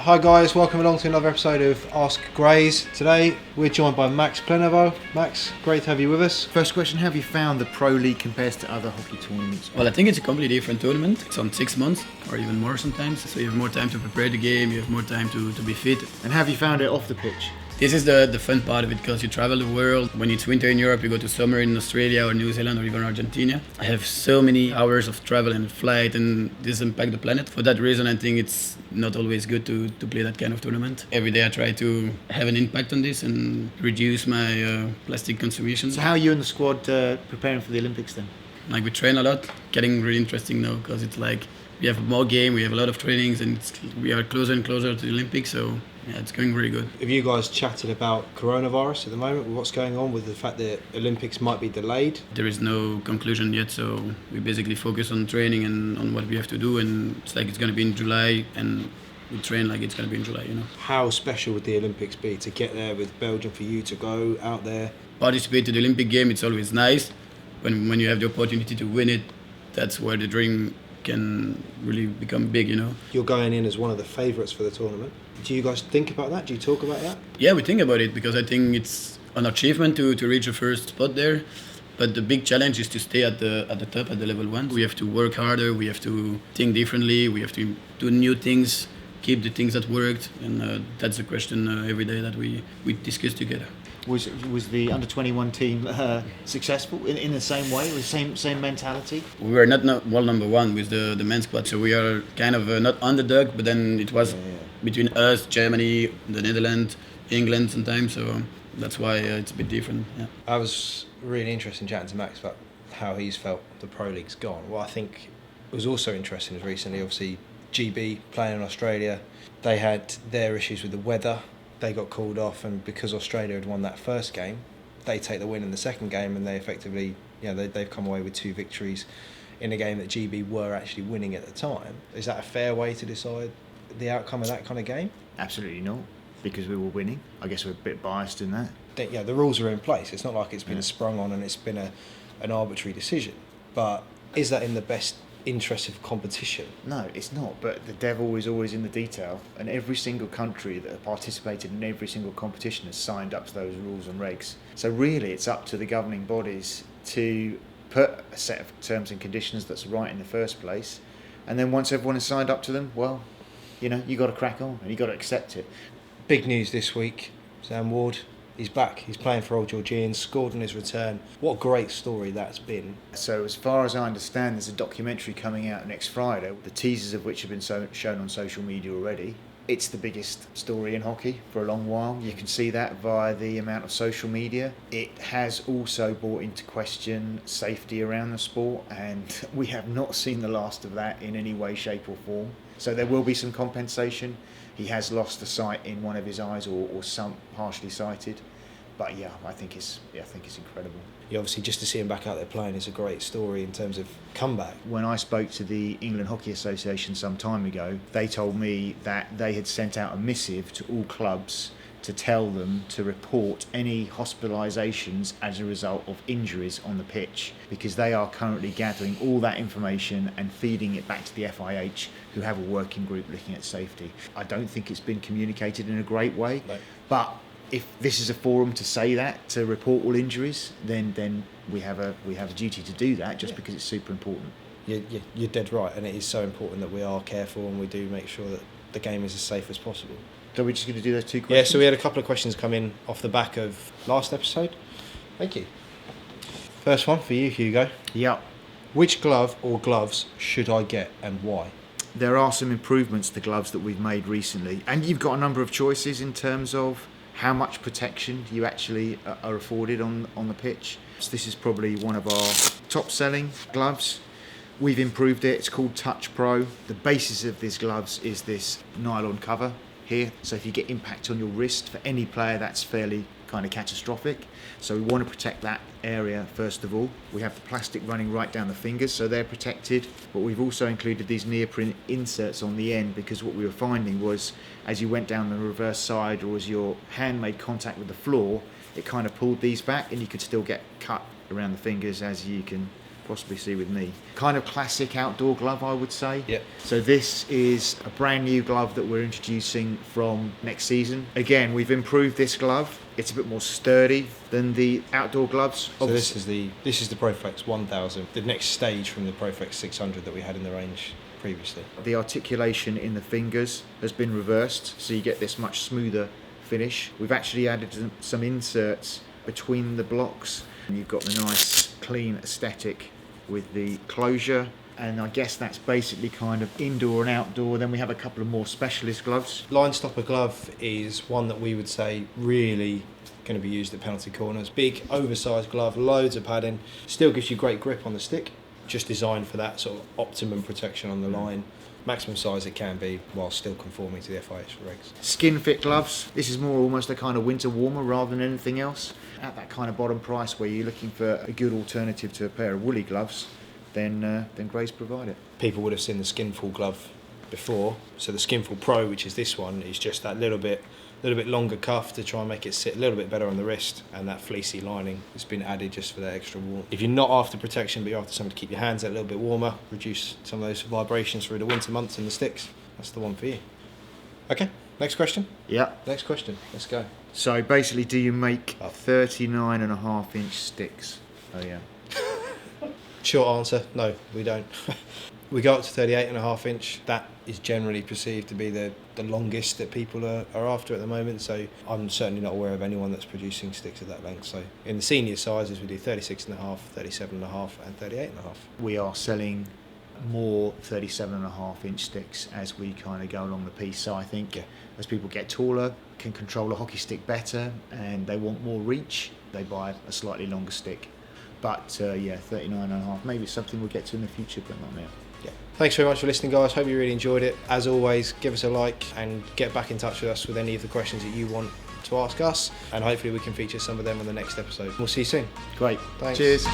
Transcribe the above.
Hi guys, welcome along to another episode of Ask Grays. Today we're joined by Maxime Plennevaux. Max, great to have you with us. First question, how have you found the Pro League compares to other hockey tournaments? Well, I think it's a completely different tournament. It's on 6 months or even more sometimes. So you have more time to prepare the game, you have more time to be fit. And how have you found it off the pitch? This is the fun part of it because you travel the world. When it's winter in Europe, you go to summer in Australia or New Zealand or even Argentina. I have so many hours of travel and flight, and this impacts the planet. For that reason, I think it's not always good to play that kind of tournament. Every day I try to have an impact on this and reduce my plastic consumption. So how are you and the squad preparing for the Olympics then? Like we train a lot, getting really interesting now because it's like we have more game, we have a lot of trainings, and we are closer and closer to the Olympics. So yeah, it's going really good. Have you guys chatted about coronavirus at the moment? What's going on with the fact that Olympics might be delayed? There is no conclusion yet, so we basically focus on training and on what we have to do, and it's like it's going to be in July, and we train like it's going to be in July, How special would the Olympics be to get there with Belgium, for you to go out there? Participate to the Olympic game, it's always nice. When you have the opportunity to win it, that's where the dream can really become big, You're going in as one of the favourites for the tournament. Do you guys think about that? Do you talk about that? Yeah, we think about it because I think it's an achievement to reach the first spot there. But the big challenge is to stay at the top, at the level one. We have to work harder, we have to think differently, we have to do new things, keep the things that worked, and that's the question every day that we discuss together. Was the under-21 team successful in the same way, with the same mentality? We were not world number one with the men's squad, so we are kind of not underdog, but then it was between us, Germany, the Netherlands, England sometimes, so that's why it's a bit different. Yeah. I was really interested in chatting to Max about how he's felt the Pro League's gone. What I think was also interesting was recently, obviously, GB playing in Australia, they had their issues with the weather. They got called off, and because Australia had won that first game, they take the win in the second game, and they effectively, they've come away with 2 victories in a game that GB were actually winning at the time. Is that a fair way to decide the outcome of that kind of game? Absolutely not, because we were winning. I guess we're a bit biased in that. The rules are in place. It's not like it's been sprung on and it's been an arbitrary decision. But is that in the best interest of competition? No, it's not, but the devil is always in the detail, and every single country that participated in every single competition has signed up to those rules and regs. So really it's up to the governing bodies to put a set of terms and conditions that's right in the first place, and then once everyone has signed up to them, well, you got to crack on and you got to accept it. Big news this week, Sam Ward, he's back. He's playing for Old Georgians, scored on his return. What a great story that's been. So as far as I understand, there's a documentary coming out next Friday, the teasers of which have been shown on social media already. It's the biggest story in hockey for a long while. You can see that via the amount of social media. It has also brought into question safety around the sport, and we have not seen the last of that in any way, shape or form. So there will be some compensation. He has lost the sight in one of his eyes, or some partially sighted. But I think it's incredible. Yeah, obviously, just to see him back out there playing is a great story in terms of comeback. When I spoke to the England Hockey Association some time ago, they told me that they had sent out a missive to all clubs to tell them to report any hospitalisations as a result of injuries on the pitch, because they are currently gathering all that information and feeding it back to the FIH, who have a working group looking at safety. I don't think it's been communicated in a great way, but if this is a forum to say that, to report all injuries, then we have a duty to do that, just because it's super important. You're dead right, and it is so important that we are careful and we do make sure that the game is as safe as possible. So we're just going to do those 2 questions? Yeah, so we had a couple of questions come in off the back of last episode. Thank you. First one for you, Hugo. Yeah. Which glove or gloves should I get and why? There are some improvements to gloves that we've made recently, and you've got a number of choices in terms of how much protection you actually are afforded on the pitch. So this is probably one of our top selling gloves. We've improved it. It's called Touch Pro. The basis of these gloves is this nylon cover here. So if you get impact on your wrist, for any player, that's fairly kind of catastrophic. So we want to protect that area first of all. We have the plastic running right down the fingers, so they're protected. But we've also included these neoprene inserts on the end, because what we were finding was, as you went down the reverse side, or as your hand made contact with the floor, it kind of pulled these back, and you could still get cut around the fingers, as you can possibly see with me. Kind of classic outdoor glove, I would say. Yeah. So this is a brand new glove that we're introducing from next season. Again, we've improved this glove. It's a bit more sturdy than the outdoor gloves. So this is the ProFlex 1000, the next stage from the ProFlex 600 that we had in the range previously. The articulation in the fingers has been reversed, so you get this much smoother finish. We've actually added some inserts between the blocks. You've got the nice clean aesthetic with the closure, and I guess that's basically kind of indoor and outdoor. Then we have a couple of more specialist gloves. Line stopper glove is one that we would say really going to be used at penalty corners. Big oversized glove, loads of padding, still gives you great grip on the stick, just designed for that sort of optimum protection on the line. Maximum size it can be while still conforming to the FIS regs. Skin fit gloves. This is more almost a kind of winter warmer rather than anything else. At that kind of bottom price where you're looking for a good alternative to a pair of woolly gloves, then Gray's provide it. People would have seen the Skinful glove before. So the Skinful Pro, which is this one, is just that little bit longer cuff to try and make it sit a little bit better on the wrist, and that fleecy lining has been added just for that extra warmth. If you're not after protection but you're after something to keep your hands a little bit warmer, reduce some of those vibrations through the winter months in the sticks, that's the one for you. Okay, next question. Yeah. Next question, let's go. So basically, do you make 39.5-inch sticks? Oh yeah. Short answer, no, we don't. We go up to 38.5 inch. That is generally perceived to be the longest that people are after at the moment. So I'm certainly not aware of anyone that's producing sticks at that length. So in the senior sizes, we do 36.5, 37.5 and 38.5. We are selling more 37.5-inch sticks as we kind of go along the piece. So I think as people get taller, can control a hockey stick better, and they want more reach, they buy a slightly longer stick. But 39.5, maybe it's something we'll get to in the future, but not now. Yeah. Thanks very much for listening, guys. Hope you really enjoyed it. As always, give us a like and get back in touch with us with any of the questions that you want to ask us, and hopefully we can feature some of them on the next episode. We'll see you soon. Great. Thanks. Cheers.